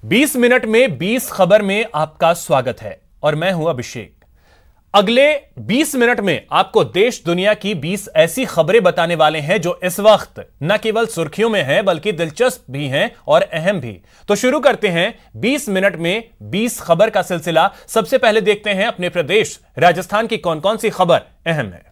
20 minute में 20 खबर में आपका स्वागत है और मैं हूं अभिषेक। अगले 20 मिनट में आपको देश दुनिया की 20 ऐसी खबरें बताने वाले हैं जो इस वक्त न केवल सुर्खियों में हैं बल्कि दिलचस्प भी हैं और अहम भी। तो शुरू करते हैं 20 मिनट में 20 खबर का सिलसिला। सबसे पहले देखते हैं अपने प्रदेश राजस्थान की कौन कौन सी खबर अहम है।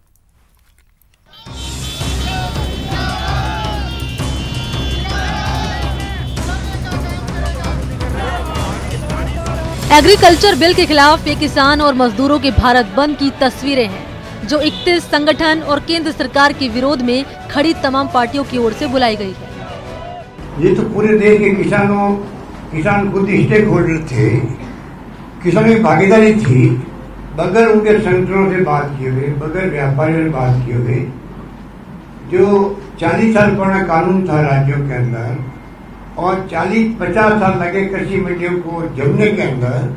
एग्रीकल्चर बिल के खिलाफ ये किसान और मजदूरों के भारत बंद की तस्वीरें हैं जो 31 संगठन और केंद्र सरकार के विरोध में खड़ी तमाम पार्टियों की ओर से बुलाई गई है। ये तो पूरे देश के किसान खुद स्टेक होल्डर थे, किसानों की भागीदारी थी। बगैर उनके संगठनों से बात किए हुए, बगैर व्यापारियों से बात किए हुए, जो 40 साल पुराना कानून था राज्यों के अंदर और 40-50 साल लगे कृषि मंडियों को जमने के अंदर,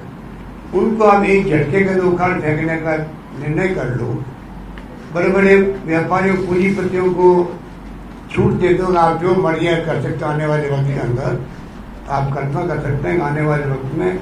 उनको आप एक झटके के उखाड़ फेंकने का निर्णय कर लो। बड़े बड़े व्यापारियों पूंजीपतियों को छूट दे दो, आप जो मर्जी कर सकते हो। आने वाले वक्त के अंदर आप कल्पना कर सकते हैं आने वाले वक्त में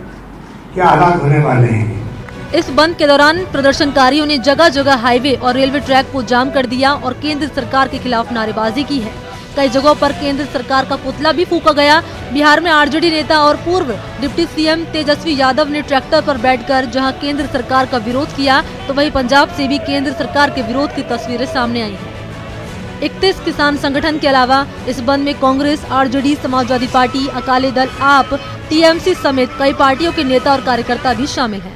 क्या हालात होने वाले हैं। इस बंद के दौरान प्रदर्शनकारियों ने जगह जगह हाईवे और रेलवे ट्रैक को जाम कर दिया और केंद्र सरकार के खिलाफ नारेबाजी की है। कई जगहों पर केंद्र सरकार का पुतला भी फूंका गया। बिहार में आरजेडी नेता और पूर्व डिप्टी सीएम तेजस्वी यादव ने ट्रैक्टर पर बैठकर जहां केंद्र सरकार का विरोध किया, तो वहीं पंजाब से भी केंद्र सरकार के विरोध की तस्वीरें सामने आई हैं। 31 किसान संगठन के अलावा इस बंद में कांग्रेस, आरजेडी, समाजवादी पार्टी, अकाली दल, आप, टीएमसी समेत कई पार्टियों के नेता और कार्यकर्ता भी शामिल हैं।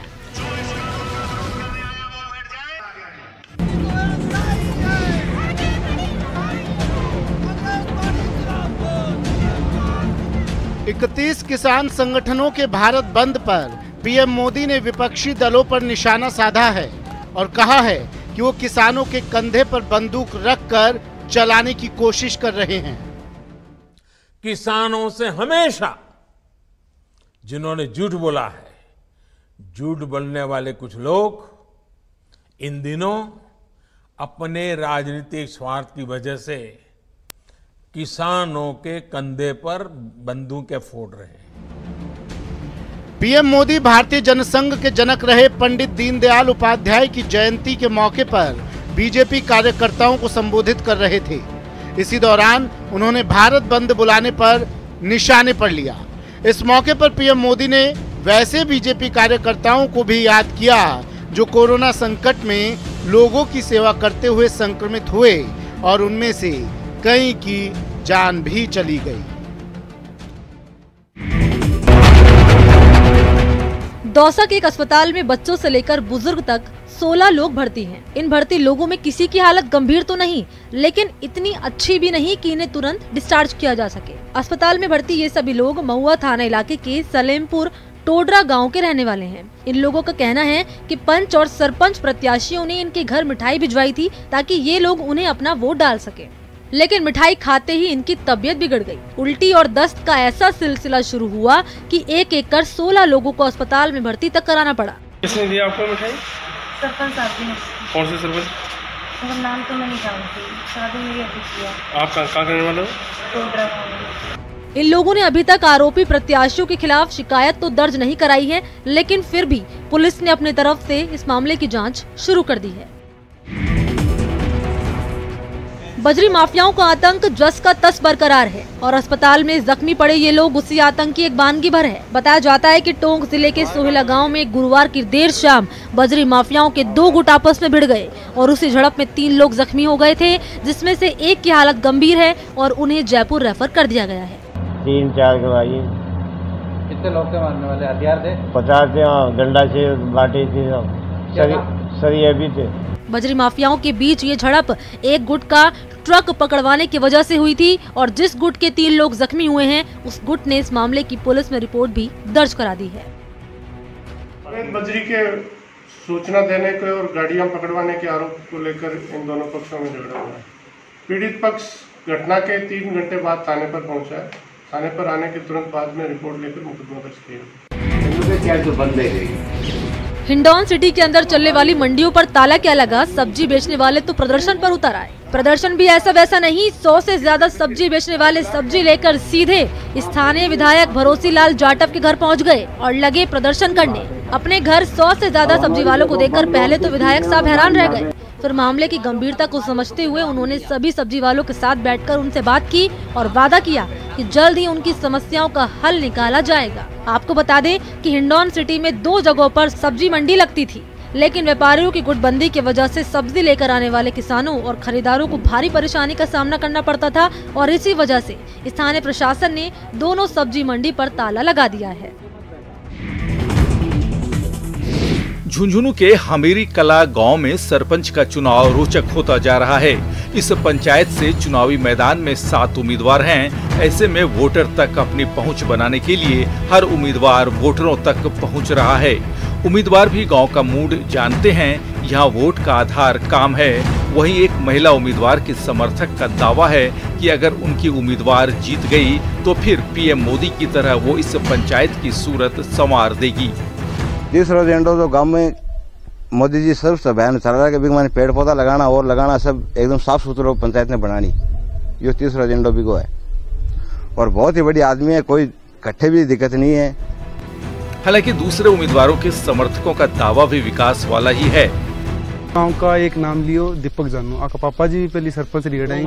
इकतीस किसान संगठनों के भारत बंद पर पीएम मोदी ने विपक्षी दलों पर निशाना साधा है और कहा है कि वो किसानों के कंधे पर बंदूक रखकर चलाने की कोशिश कर रहे हैं। किसानों से हमेशा जिन्होंने झूठ बोला है, झूठ बोलने वाले कुछ लोग इन दिनों अपने राजनीतिक स्वार्थ की वजह से किसानों के कंधे पर बंदूकें फोड़ रहे हैं। पीएम मोदी भारतीय जनसंघ के जनक रहे पंडित दीनदयाल उपाध्याय की जयंती के मौके पर बीजेपी कार्यकर्ताओं को संबोधित कर रहे थे। इसी दौरान उन्होंने भारत बंद बुलाने पर निशाने पर लिया। इस मौके पर पीएम मोदी ने वैसे बीजेपी कार्यकर्ताओं को भी याद किया जो कोरोना संकट में लोगों की सेवा करते हुए संक्रमित हुए और उनमें से कई की जान भी चली गई। दौसा के एक अस्पताल में बच्चों से लेकर बुजुर्ग तक 16 लोग भर्ती हैं। इन भर्ती लोगों में किसी की हालत गंभीर तो नहीं, लेकिन इतनी अच्छी भी नहीं कि इन्हें तुरंत डिस्चार्ज किया जा सके। अस्पताल में भर्ती ये सभी लोग महुआ थाना इलाके के सलेमपुर टोडरा गांव के रहने वाले हैं। इन लोगों का कहना है कि पंच और सरपंच प्रत्याशियों ने इनके घर मिठाई भिजवाई थी ताकि ये लोग उन्हें अपना वोट डाल सके, लेकिन मिठाई खाते ही इनकी तबीयत बिगड़ गई। उल्टी और दस्त का ऐसा सिलसिला शुरू हुआ कि एक एक कर 16 लोगों को अस्पताल में भर्ती तक कराना पड़ा। किसने दिया आपको मिठाई? सरपंच साहब ने। कौन से सरपंच? मतलब नाम तो मैं नहीं जानती, शादी मेरी अभी किया। आप कहाँ रहने वाले हो? टोडरा गाँव। इन लोगों ने अभी तक आरोपी प्रत्याशियों के खिलाफ शिकायत तो दर्ज नहीं कराई है, लेकिन फिर भी पुलिस ने अपने तरफ से इस मामले की जाँच शुरू कर दी है। बजरी माफियाओं का आतंक जस का तस बरकरार है और अस्पताल में जख्मी पड़े ये लोग उसी आतंक की एक बानगी भर है। बताया जाता है कि टोंक जिले के सोहेला गांव में गुरुवार की देर शाम बजरी माफियाओं के 2 गुट आपस में भिड़ गए और उसी झड़प में 3 लोग जख्मी हो गए थे, जिसमें से एक की हालत गंभीर है और उन्हें जयपुर रेफर कर दिया गया है। 3-4 गवाही। कितने लोग थे मारने वाले? हथियार थे? 50 थे, गंडा से बाटी थी, सरिया भी थे। बजरी माफियाओं के बीच ये झड़प एक गुट का ट्रक पकड़वाने की वजह से हुई थी और जिस गुट के 3 लोग जख्मी हुए हैं उस गुट ने इस मामले की पुलिस में रिपोर्ट भी दर्ज करा दी है। बजरी के सूचना देने के और गाड़ियां पकड़वाने के आरोप को लेकर इन दोनों पक्षों में झगड़ा हुआ है। पीड़ित पक्ष घटना के 3 घंटे बाद थाने पर पहुंचा है। थाने पर आने के तुरंत बाद में रिपोर्ट लेकर मुकदमा दर्ज किया। हिंडौन सिटी के अंदर चलने वाली मंडियों पर ताला क्या लगा, सब्जी बेचने वाले तो प्रदर्शन पर उतर आए। प्रदर्शन भी ऐसा वैसा नहीं, 100 से ज्यादा सब्जी बेचने वाले सब्जी लेकर सीधे स्थानीय विधायक भरोसी लाल जाटव के घर पहुंच गए और लगे प्रदर्शन करने। अपने घर 100 से ज्यादा सब्जी वालों को देखकर पहले तो विधायक साहब हैरान रह गए, फिर मामले की गंभीरता को समझते हुए उन्होंने सभी सब्जी वालों के साथ बैठकर उनसे बात की और वादा किया कि जल्द ही उनकी समस्याओं का हल निकाला जाएगा। आपको बता दें कि हिंडौन सिटी में 2 जगहों पर सब्जी मंडी लगती थी, लेकिन व्यापारियों की गुटबंदी की वजह से सब्जी लेकर आने वाले किसानों और खरीदारों को भारी परेशानी का सामना करना पड़ता था और इसी वजह से स्थानीय प्रशासन ने दोनों सब्जी मंडी पर ताला लगा दिया है। झुंझुनू के हमीरी कला गांव में सरपंच का चुनाव रोचक होता जा रहा है। इस पंचायत से चुनावी मैदान में 7 उम्मीदवार हैं। ऐसे में वोटर तक अपनी पहुंच बनाने के लिए हर उम्मीदवार वोटरों तक पहुंच रहा है। उम्मीदवार भी गांव का मूड जानते हैं। यहाँ वोट का आधार काम है। वहीं एक महिला उम्मीदवार के समर्थक का दावा है कि अगर उनकी उम्मीदवार जीत गई तो फिर पीएम मोदी की तरह वो इस पंचायत की सूरत संवार देगी। तीसरा एजेंडा तो गांव में मोदी जी सिर्फ अभियान चल रहा है कि मैंने पेड़ पौधा लगाना और लगाना सब एकदम साफ सुथरा पंचायत ने बनानी, ये तीसरा एजेंडा भी को है और बहुत ही बड़ी आदमी है, कोई इकट्ठे भी दिक्कत नहीं है। हालांकि दूसरे उम्मीदवारों के समर्थकों का दावा भी विकास वाला ही है। गांव का एक नाम लियो दीपक जानू, आपका पापा जी भी पहले सरपंच रहे,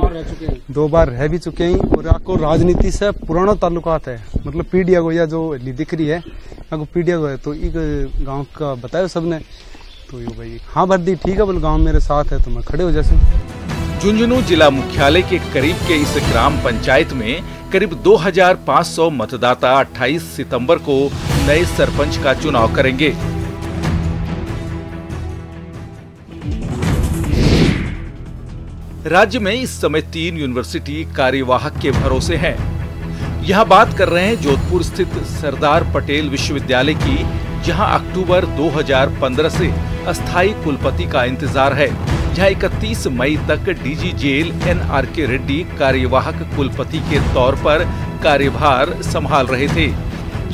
2 बार रह भी चुके हैं और आपको राजनीति से पुराना ताल्लुकात है, मतलब पीढ़िया गोया जो दिख रही है आपको पीढ़िया गो है, तो एक गांव का बताया सबने, तो यो भाई हाँ भर दी, ठीक है बोल गांव मेरे साथ है तो मैं खड़े हो जैसे। झुंझुनू जिला मुख्यालय के करीब के इस ग्राम पंचायत में करीब 2500 मतदाता 28 सितंबर को नए सरपंच का चुनाव करेंगे। राज्य में इस समय 3 यूनिवर्सिटी कार्यवाहक के भरोसे हैं। यहाँ बात कर रहे हैं जोधपुर स्थित सरदार पटेल विश्वविद्यालय की, जहाँ अक्टूबर 2015 से अस्थायी कुलपति का इंतजार है। जहाँ 31 मई तक डीजी जेल NRK रेड्डी कार्यवाहक कुलपति के तौर पर कार्यभार संभाल रहे थे,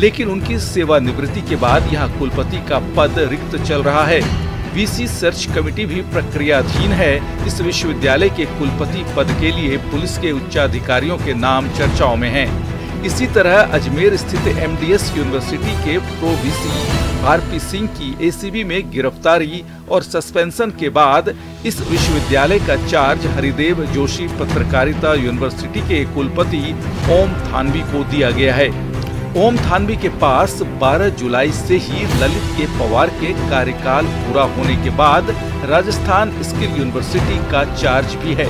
लेकिन उनकी सेवानिवृत्ति के बाद यहाँ कुलपति का पद रिक्त चल रहा है। VC सर्च कमेटी भी प्रक्रियाधीन है। इस विश्वविद्यालय के कुलपति पद के लिए पुलिस के उच्चाधिकारियों के नाम चर्चाओं में हैं। इसी तरह अजमेर स्थित MDS यूनिवर्सिटी के प्रो VC RP सिंह की ACB में गिरफ्तारी और सस्पेंशन के बाद इस विश्वविद्यालय का चार्ज हरिदेव जोशी पत्रकारिता यूनिवर्सिटी के कुलपति ओम थानवी को दिया गया है। ओम थानवी के पास 12 जुलाई से ही ललित के पवार के कार्यकाल पूरा होने के बाद राजस्थान स्किल यूनिवर्सिटी का चार्ज भी है।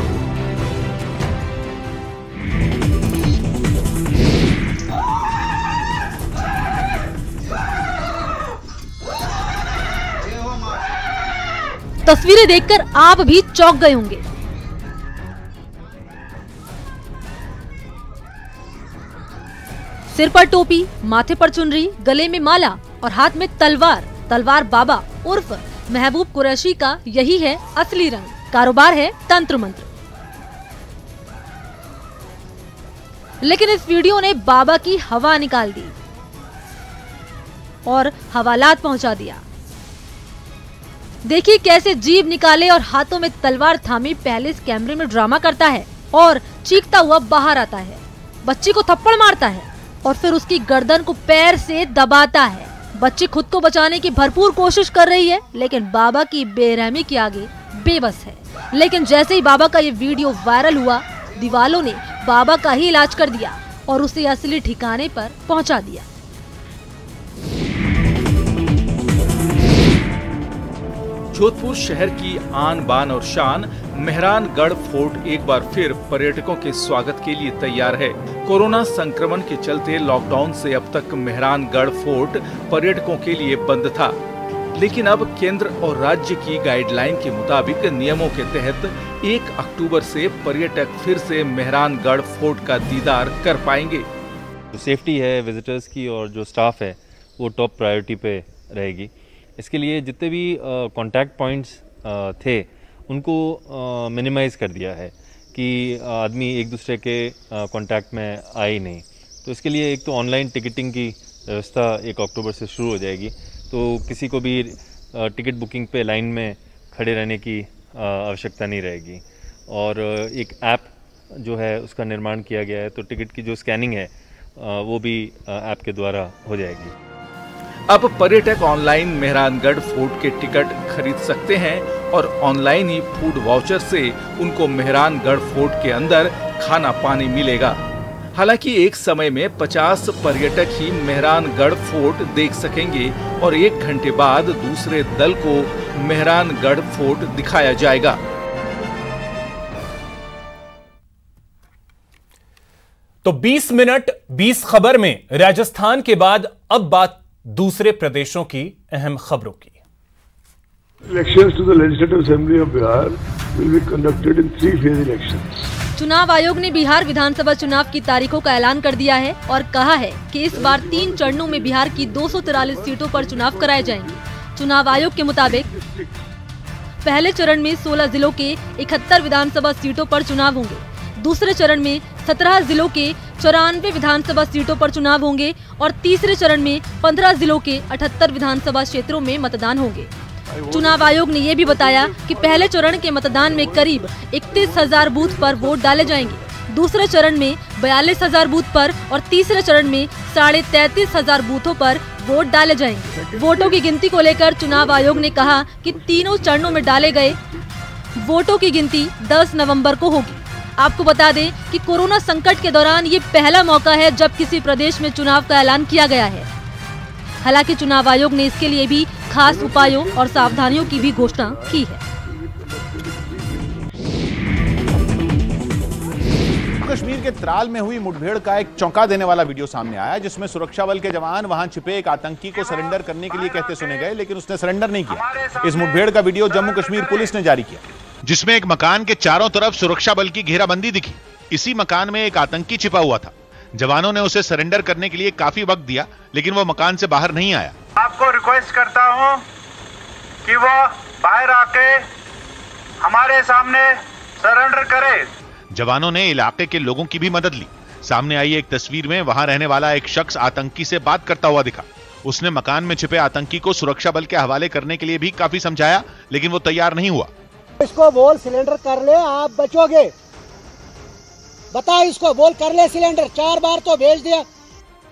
तस्वीरें देखकर आप भी चौंक गए होंगे। सिर पर टोपी, माथे पर चुनरी, गले में माला और हाथ में तलवार। तलवार बाबा उर्फ महबूब कुरैशी का यही है असली रंग। कारोबार है तंत्र मंत्र। लेकिन इस वीडियो ने बाबा की हवा निकाल दी और हवालात पहुंचा दिया। देखिए कैसे जीभ निकाले और हाथों में तलवार थामे पहले इस कैमरे में ड्रामा करता है और चीखता हुआ बाहर आता है, बच्ची को थप्पड़ मारता है और फिर उसकी गर्दन को पैर से दबाता है। बच्ची खुद को बचाने की भरपूर कोशिश कर रही है, लेकिन बाबा की बेरहमी के आगे बेबस है। लेकिन जैसे ही बाबा का ये वीडियो वायरल हुआ, दीवालों ने बाबा का ही इलाज कर दिया और उसे असली ठिकाने पर पहुंचा दिया। जोधपुर शहर की आन बान और शान मेहरानगढ़ फोर्ट एक बार फिर पर्यटकों के स्वागत के लिए तैयार है। कोरोना संक्रमण के चलते लॉकडाउन से अब तक मेहरानगढ़ फोर्ट पर्यटकों के लिए बंद था, लेकिन अब केंद्र और राज्य की गाइडलाइन के मुताबिक नियमों के तहत 1 अक्टूबर से पर्यटक फिर से मेहरानगढ़ फोर्ट का दीदार कर पाएंगे। सेफ्टी है विजिटर्स की और जो स्टाफ है वो टॉप प्रायोरिटी पे रहेगी। इसके लिए जितने भी कांटेक्ट पॉइंट्स थे उनको मिनिमाइज़ कर दिया है कि आदमी एक दूसरे के कांटेक्ट में आए ही नहीं। तो इसके लिए एक तो ऑनलाइन टिकटिंग की व्यवस्था 1 अक्टूबर से शुरू हो जाएगी, तो किसी को भी टिकट बुकिंग पे लाइन में खड़े रहने की आवश्यकता नहीं रहेगी। और एक ऐप जो है उसका निर्माण किया गया है, तो टिकट की जो स्कैनिंग है वो भी ऐप के द्वारा हो जाएगी। अब पर्यटक ऑनलाइन मेहरानगढ़ फोर्ट के टिकट खरीद सकते हैं और ऑनलाइन ही फूड वाउचर से उनको मेहरानगढ़ फोर्ट के अंदर खाना पानी मिलेगा। हालांकि एक समय में 50 पर्यटक ही मेहरानगढ़ फोर्ट देख सकेंगे और 1 घंटे बाद दूसरे दल को मेहरानगढ़ फोर्ट दिखाया जाएगा। तो 20 मिनट 20 खबर में राजस्थान के बाद अब बात दूसरे प्रदेशों की अहम खबरों की। Elections to the Legislative Assembly of Bihar will be conducted in 3-phase elections. चुनाव आयोग ने बिहार विधानसभा चुनाव की तारीखों का ऐलान कर दिया है और कहा है कि इस बार 3 चरणों में बिहार की 243 सीटों पर चुनाव कराए जाएंगे। चुनाव आयोग के मुताबिक पहले चरण में 16 जिलों के 71 विधानसभा सीटों पर चुनाव होंगे। दूसरे चरण में 17 जिलों के 94 विधानसभा सीटों पर चुनाव होंगे और तीसरे चरण में 15 जिलों के 78 विधानसभा क्षेत्रों में मतदान होंगे। चुनाव आयोग ने ये भी बताया कि पहले चरण के मतदान में करीब 31,000 बूथ पर वोट डाले जाएंगे। दूसरे चरण में 42,000 बूथ पर और तीसरे चरण में 33,500 बूथों पर वोट डाले जाएंगे। वोटों की गिनती को लेकर चुनाव आयोग ने कहा कि तीनों चरणों में डाले गए वोटों की गिनती 10 नवंबर को होगी। आपको बता दें कि कोरोना संकट के दौरान ये पहला मौका है जब किसी प्रदेश में चुनाव का ऐलान किया गया है। हालांकि चुनाव आयोग ने इसके लिए भी खास उपायों और सावधानियों की भी घोषणा की है। कश्मीर के त्राल में हुई मुठभेड़ का एक चौंका देने वाला वीडियो सामने आया, जिसमें सुरक्षा बल के जवान वहां छिपे एक आतंकी को सरेंडर करने के लिए कहते सुने गए, लेकिन उसने सरेंडर नहीं किया। इस मुठभेड़ का वीडियो जम्मू कश्मीर पुलिस ने जारी किया, जिसमें एक मकान के चारों तरफ सुरक्षा बल की घेराबंदी दिखी। इसी मकान में एक आतंकी छिपा हुआ था। जवानों ने उसे सरेंडर करने के लिए काफी वक्त दिया, लेकिन वो मकान से बाहर नहीं आया। आपको रिक्वेस्ट करता हूं कि वो बाहर आके हमारे सामने सरेंडर करे। जवानों ने इलाके के लोगों की भी मदद ली। सामने आई एक तस्वीर में वहां रहने वाला एक शख्स आतंकी से बात करता हुआ दिखा। उसने मकान में छिपे आतंकी को सुरक्षा बल के हवाले करने के लिए भी काफी समझाया, लेकिन वो तैयार नहीं हुआ। इसको बोल सिलेंडर कर ले, आप बचोगे। बता इसको बोल कर ले सिलेंडर, 4 बार तो भेज दिया।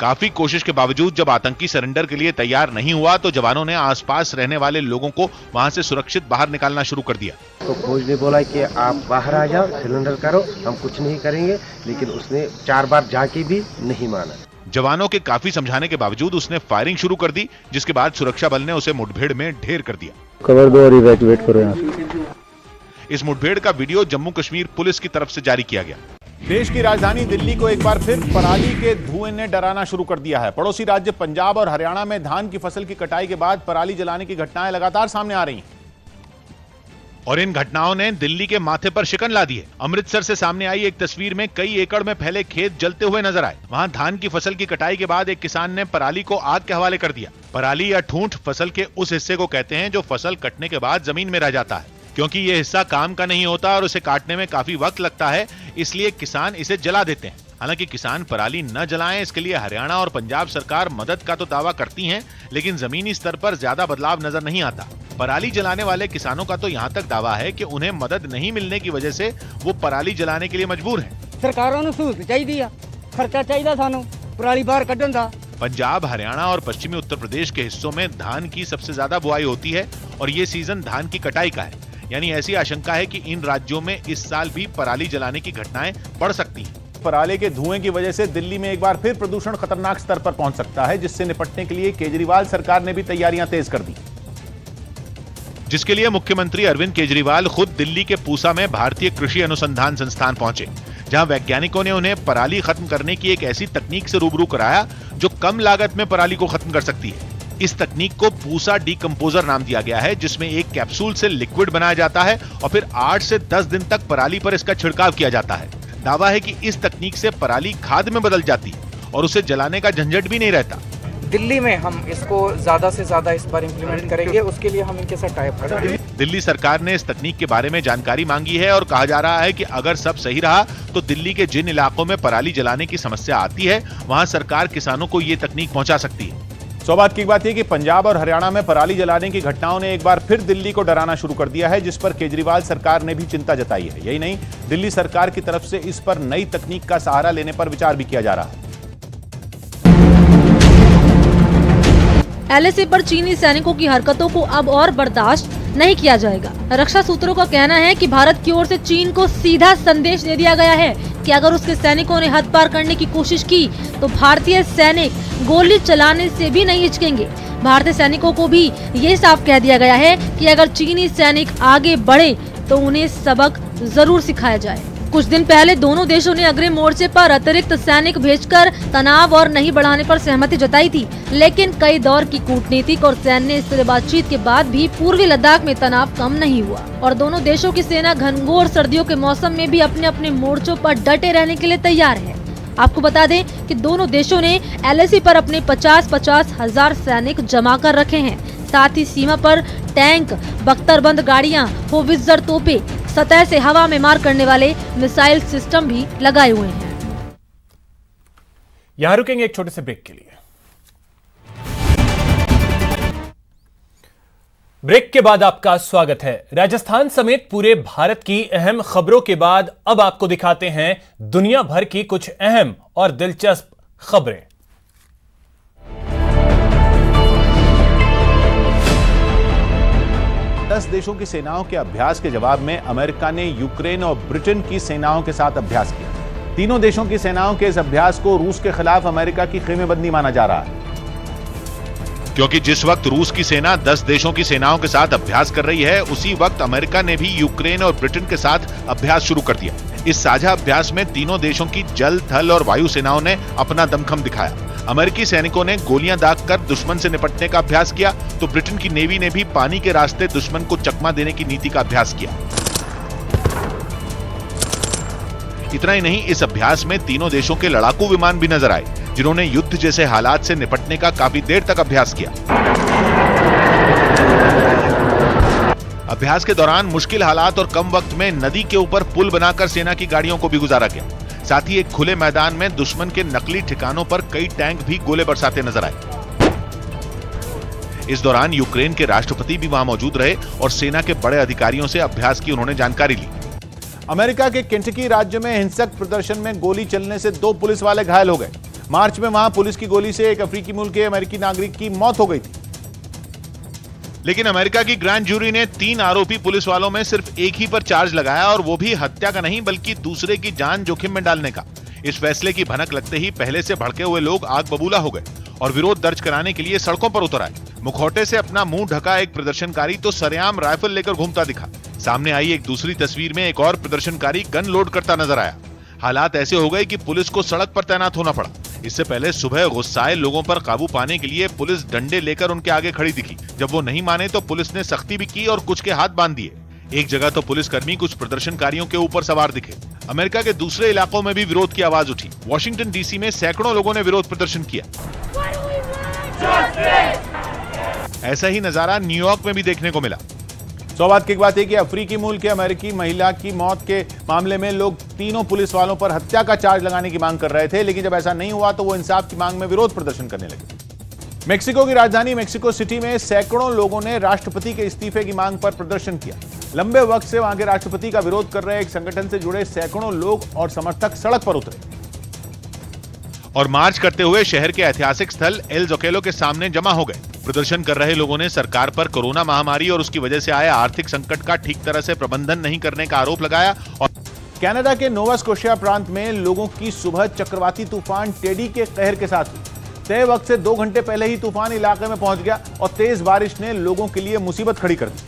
काफी कोशिश के बावजूद जब आतंकी सरेंडर के लिए तैयार नहीं हुआ तो जवानों ने आसपास रहने वाले लोगों को वहां से सुरक्षित बाहर निकालना शुरू कर दिया। तो फौज ने बोला कि आप बाहर आ जाओ, सिलेंडर करो, हम कुछ नहीं करेंगे, लेकिन उसने 4 बार जाके भी नहीं माना। जवानों के काफी समझाने के बावजूद उसने फायरिंग शुरू कर दी, जिसके बाद सुरक्षा बल ने उसे मुठभेड़ में ढेर कर दिया। कवर दो और इवैक्यूएट करो यहाँ। इस मुठभेड़ का वीडियो जम्मू कश्मीर पुलिस की तरफ से जारी किया गया। देश की राजधानी दिल्ली को एक बार फिर पराली के धुएं ने डराना शुरू कर दिया है। पड़ोसी राज्य पंजाब और हरियाणा में धान की फसल की कटाई के बाद पराली जलाने की घटनाएं लगातार सामने आ रही हैं। और इन घटनाओं ने दिल्ली के माथे पर शिकन ला दी है। अमृतसर से सामने आई एक तस्वीर में कई एकड़ में फैले खेत जलते हुए नजर आए। वहां धान की फसल की कटाई के बाद एक किसान ने पराली को आग के हवाले कर दिया। पराली या ठूंठ फसल के उस हिस्से को कहते हैं जो फसल कटने के बाद जमीन में रह जाता है। क्योंकि यह हिस्सा काम का नहीं होता और उसे काटने में काफी वक्त लगता है, इसलिए किसान इसे जला देते हैं। हालांकि किसान पराली न जलाएं, इसके लिए हरियाणा और पंजाब सरकार मदद का तो दावा करती हैं, लेकिन जमीनी स्तर पर ज्यादा बदलाव नजर नहीं आता। पराली जलाने वाले किसानों का तो यहाँ तक दावा है कि उन्हें मदद नहीं मिलने की वजह से वो पराली जलाने के लिए मजबूर हैं। सरकारों ने सहूलत चाहिए, खर्चा चाहिए सानू पराली बाहर कड्ढन दा। पंजाब, हरियाणा और पश्चिमी उत्तर प्रदेश के हिस्सों में धान की सबसे ज्यादा बुआई होती है और ये सीजन धान की कटाई का है। यानी ऐसी आशंका है कि इन राज्यों में इस साल भी पराली जलाने की घटनाएं बढ़ सकती हैं। पराली के धुएं की वजह से दिल्ली में एक बार फिर प्रदूषण खतरनाक स्तर पर पहुंच सकता है, जिससे निपटने के लिए केजरीवाल सरकार ने भी तैयारियां तेज कर दी, जिसके लिए मुख्यमंत्री अरविंद केजरीवाल खुद दिल्ली के पूसा में भारतीय कृषि अनुसंधान संस्थान पहुंचे, जहां वैज्ञानिकों ने उन्हें पराली खत्म करने की एक ऐसी तकनीक से रूबरू कराया जो कम लागत में पराली को खत्म कर सकती है। इस तकनीक को पूसा डिकम्पोजर नाम दिया गया है, जिसमें एक कैप्सूल से लिक्विड बनाया जाता है और फिर 8 से 10 दिन तक पराली पर इसका छिड़काव किया जाता है। दावा है कि इस तकनीक से पराली खाद में बदल जाती है और उसे जलाने का झंझट भी नहीं रहता। दिल्ली में हम इसको ज्यादा से ज्यादा इस बार इम्प्लीमेंट करेंगे, उसके लिए हम इनके साथ टाई अप करेंगे। दिल्ली सरकार ने इस तकनीक के बारे में जानकारी मांगी है और कहा जा रहा है कि अगर सब सही रहा तो दिल्ली के जिन इलाकों में पराली जलाने की समस्या आती है, वहां सरकार किसानों को ये तकनीक पहुंचा सकती है। सौभाग्य की बात यह कि पंजाब और हरियाणा में पराली जलाने की घटनाओं ने एक बार फिर दिल्ली को डराना शुरू कर दिया है, जिस पर केजरीवाल सरकार ने भी चिंता जताई है। यही नहीं, दिल्ली सरकार की तरफ से इस पर नई तकनीक का सहारा लेने पर विचार भी किया जा रहा है। एलएसी पर चीनी सैनिकों की हरकतों को अब और बर्दाश्त नहीं किया जाएगा। रक्षा सूत्रों का कहना है कि भारत की ओर से चीन को सीधा संदेश दे दिया गया है कि अगर उसके सैनिकों ने हद पार करने की कोशिश की तो भारतीय सैनिक गोली चलाने से भी नहीं हिचकेंगे। भारतीय सैनिकों को भी ये साफ कह दिया गया है कि अगर चीनी सैनिक आगे बढ़े तो उन्हें सबक जरूर सिखाया जाए। कुछ दिन पहले दोनों देशों ने अग्रिम मोर्चे पर अतिरिक्त सैनिक भेजकर तनाव और नहीं बढ़ाने पर सहमति जताई थी, लेकिन कई दौर की कूटनीतिक और सैन्य स्तरीय बातचीत के बाद भी पूर्वी लद्दाख में तनाव कम नहीं हुआ और दोनों देशों की सेना घनघोर सर्दियों के मौसम में भी अपने अपने मोर्चों पर डटे रहने के लिए तैयार है। आपको बता दें कि दोनों देशों ने एलएसी पर अपने 50-50 हजार सैनिक जमा कर रखे हैं। साथ ही सीमा पर टैंक, बख्तरबंद गाड़ियां, होवित्जर तोपे, सतह से हवा में मार करने वाले मिसाइल सिस्टम भी लगाए हुए हैं। यहां रुकेंगे एक छोटे से ब्रेक के लिए। ब्रेक के बाद आपका स्वागत है। राजस्थान समेत पूरे भारत की अहम खबरों के बाद अब आपको दिखाते हैं दुनिया भर की कुछ अहम और दिलचस्प खबरें। दस देशों की सेनाओं के अभ्यास के जवाब में अमेरिका ने यूक्रेन और ब्रिटेन की सेनाओं के साथ अभ्यास किया। तीनों देशों की सेनाओं के इस अभ्यास को रूस के खिलाफ अमेरिका की खेमेबंदी माना जा रहा है, क्योंकि जिस वक्त रूस की सेना 10 देशों की सेनाओं के साथ अभ्यास कर रही है, उसी वक्त अमेरिका ने भी यूक्रेन और ब्रिटेन के साथ अभ्यास शुरू कर दिया। इस साझा अभ्यास में तीनों देशों की जल, थल और वायु सेनाओं ने अपना दमखम दिखाया। अमेरिकी सैनिकों ने गोलियां दागकर दुश्मन से निपटने का अभ्यास किया, तो ब्रिटेन की नेवी ने भी पानी के रास्ते दुश्मन को चकमा देने की नीति का अभ्यास किया। इतना ही नहीं, इस अभ्यास में तीनों देशों के लड़ाकू विमान भी नजर आए, जिन्होंने युद्ध जैसे हालात से निपटने का काफी देर तक अभ्यास किया। अभ्यास के दौरान मुश्किल हालात और कम वक्त में नदी के ऊपर पुल बनाकर सेना की गाड़ियों को भी गुजारा गया। साथ ही एक खुले मैदान में दुश्मन के नकली ठिकानों पर कई टैंक भी गोले बरसाते नजर आए। इस दौरान यूक्रेन के राष्ट्रपति भी वहां मौजूद रहे और सेना के बड़े अधिकारियों से अभ्यास की उन्होंने जानकारी ली। अमेरिका के केंटकी राज्य में हिंसक प्रदर्शन में गोली चलने से 2 पुलिस वाले घायल हो गए। मार्च में वहां पुलिस की गोली से एक अफ्रीकी मूल के अमेरिकी नागरिक की मौत हो गई थी। लेकिन अमेरिका की ग्रैंड जूरी ने 3 आरोपी पुलिस वालों में सिर्फ एक ही पर चार्ज लगाया, और वो भी हत्या का नहीं बल्कि दूसरे की जान जोखिम में डालने का। इस फैसले की भनक लगते ही पहले से भड़के हुए लोग आग बबूला हो गए और विरोध दर्ज कराने के लिए सड़कों पर उतर आए। मुखौटे से अपना मुंह ढका एक प्रदर्शनकारी तो सरेआम राइफल लेकर घूमता दिखा। सामने आई एक दूसरी तस्वीर में एक और प्रदर्शनकारी गन लोड करता नजर आया। हालात ऐसे हो गए कि पुलिस को सड़क पर तैनात होना पड़ा। इससे पहले सुबह गुस्साए लोगों पर काबू पाने के लिए पुलिस डंडे लेकर उनके आगे खड़ी दिखी। जब वो नहीं माने तो पुलिस ने सख्ती भी की और कुछ के हाथ बांध दिए। एक जगह तो पुलिसकर्मी कुछ प्रदर्शनकारियों के ऊपर सवार दिखे। अमेरिका के दूसरे इलाकों में भी विरोध की आवाज उठी। वॉशिंगटन डीसी में सैकड़ों लोगों ने विरोध प्रदर्शन किया। ऐसा ही नजारा न्यूयॉर्क में भी देखने को मिला। सौभाग्य की बात है कि अफ्रीकी मूल के अमेरिकी महिला की मौत के मामले में लोग तीनों पुलिस वालों पर हत्या का चार्ज लगाने की मांग कर रहे थे, लेकिन जब ऐसा नहीं हुआ तो वो इंसाफ की मांग में विरोध प्रदर्शन करने लगे। मेक्सिको की राजधानी मेक्सिको सिटी में सैकड़ों लोगों ने राष्ट्रपति के इस्तीफे की मांग पर प्रदर्शन किया। लंबे वक्त से वहां के राष्ट्रपति का विरोध कर रहे एक संगठन से जुड़े सैकड़ों लोग और समर्थक सड़क पर उतरे और मार्च करते हुए शहर के ऐतिहासिक स्थल एल जोकेलो के सामने जमा हो गए। प्रदर्शन कर रहे लोगों ने सरकार पर कोरोना महामारी और उसकी वजह से आए आर्थिक संकट का ठीक तरह से प्रबंधन नहीं करने का आरोप लगाया। और कनाडा के नोवा स्कोशिया प्रांत में लोगों की सुबह चक्रवाती तूफान टेडी के कहर के साथ हुई। तय वक्त से 2 घंटे पहले ही तूफान इलाके में पहुंच गया और तेज बारिश ने लोगों के लिए मुसीबत खड़ी कर दी।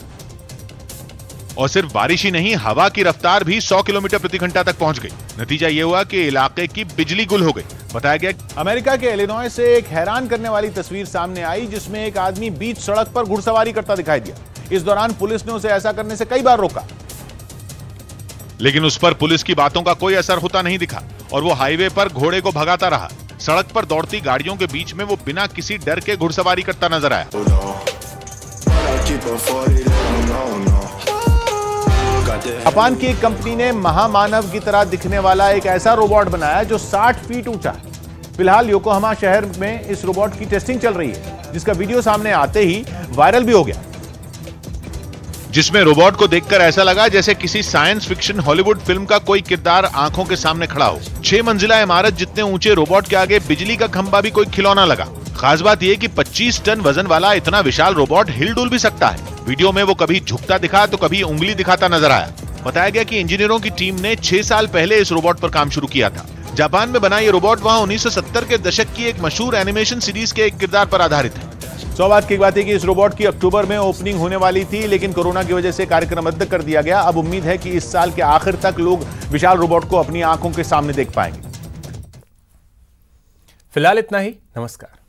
और सिर्फ बारिश ही नहीं, हवा की रफ्तार भी 100 किलोमीटर प्रति घंटा तक पहुंच गई। नतीजा यह हुआ कि इलाके की बिजली गुल हो गई। बताया गया अमेरिका के इलिनॉय से एक हैरान करने वाली तस्वीर सामने आई, जिसमें एक आदमी बीच सड़क पर घुड़सवारी करता दिखाई दिया। इस दौरान पुलिस ने उसे ऐसा करने से कई बार रोका, लेकिन उस पर पुलिस की बातों का कोई असर होता नहीं दिखा और वो हाईवे पर घोड़े को भगाता रहा। सड़क पर दौड़ती गाड़ियों के बीच में वो बिना किसी डर के घुड़सवारी करता नजर आया। जापान की एक कंपनी ने महामानव की तरह दिखने वाला एक ऐसा रोबोट बनाया जो 60 फीट ऊंचा है। फिलहाल योकोहामा शहर में इस रोबोट की टेस्टिंग चल रही है, जिसका वीडियो सामने आते ही वायरल भी हो गया, जिसमें रोबोट को देखकर ऐसा लगा जैसे किसी साइंस फिक्शन हॉलीवुड फिल्म का कोई किरदार आंखों के सामने खड़ा हो। 6 मंजिला इमारत जितने ऊंचे रोबोट के आगे बिजली का खंभा भी कोई खिलौना लगा। खास बात यह कि 25 टन वजन वाला इतना विशाल रोबोट हिल डुल भी सकता है। वीडियो में वो कभी झुकता दिखा तो कभी उंगली दिखाता नजर आया। बताया गया कि इंजीनियरों की टीम ने 6 साल पहले इस रोबोट पर काम शुरू किया था। जापान में बना ये रोबोट वहां 1970 के दशक की एक मशहूर एनिमेशन सीरीज के एक किरदार पर आधारित है। सौभाग्य की बात है कि इस रोबोट की अक्टूबर में ओपनिंग होने वाली थी, लेकिन कोरोना की वजह से कार्यक्रम रद्द कर दिया गया। अब उम्मीद है कि इस साल के आखिर तक लोग विशाल रोबोट को अपनी आंखों के सामने देख पाएंगे। फिलहाल इतना ही। नमस्कार।